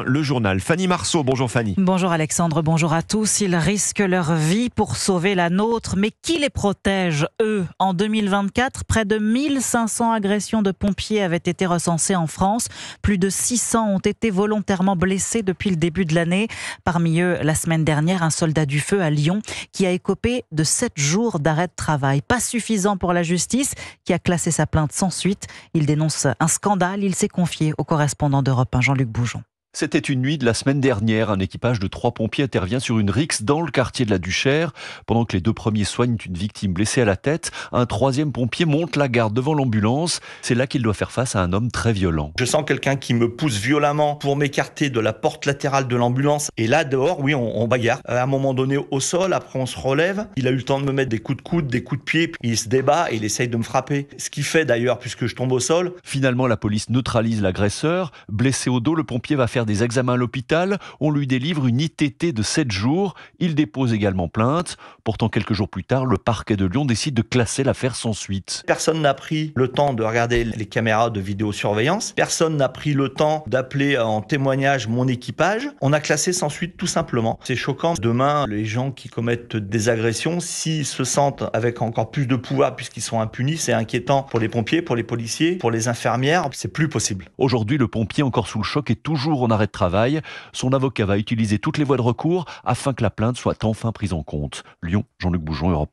Le journal. Fanny Marceau, bonjour Fanny. Bonjour Alexandre, bonjour à tous. Ils risquent leur vie pour sauver la nôtre, mais qui les protège, eux? En 2024, près de 1500 agressions de pompiers avaient été recensées en France. Plus de 600 ont été volontairement blessés depuis le début de l'année. Parmi eux, la semaine dernière, un soldat du feu à Lyon qui a écopé de 7 jours d'arrêt de travail. Pas suffisant pour la justice qui a classé sa plainte sans suite. Il dénonce un scandale. Il s'est confié au correspondant d'Europe 1, Jean-Luc Boujon. C'était une nuit de la semaine dernière. Un équipage de 3 pompiers intervient sur une rixe dans le quartier de la Duchère. Pendant que les 2 premiers soignent une victime blessée à la tête, un 3e pompier monte la garde devant l'ambulance. C'est là qu'il doit faire face à un homme très violent. Je sens quelqu'un qui me pousse violemment pour m'écarter de la porte latérale de l'ambulance. Et là, dehors, oui, on bagarre. À un moment donné, au sol, après on se relève. Il a eu le temps de me mettre des coups de coude, des coups de pied. Il se débat et il essaye de me frapper. Ce qu'il fait d'ailleurs, puisque je tombe au sol. Finalement, la police neutralise l'agresseur. Blessé au dos, le pompier va faire des examens à l'hôpital. On lui délivre une ITT de 7 jours. Il dépose également plainte. Pourtant, quelques jours plus tard, le parquet de Lyon décide de classer l'affaire sans suite. Personne n'a pris le temps de regarder les caméras de vidéosurveillance. Personne n'a pris le temps d'appeler en témoignage mon équipage. On a classé sans suite tout simplement. C'est choquant. Demain, les gens qui commettent des agressions, s'ils se sentent avec encore plus de pouvoir puisqu'ils sont impunis, c'est inquiétant pour les pompiers, pour les policiers, pour les infirmières. C'est plus possible. Aujourd'hui, le pompier, encore sous le choc, est toujours en arrêt de travail. Son avocat va utiliser toutes les voies de recours afin que la plainte soit enfin prise en compte. Lyon, Jean-Luc Boujon, Europe.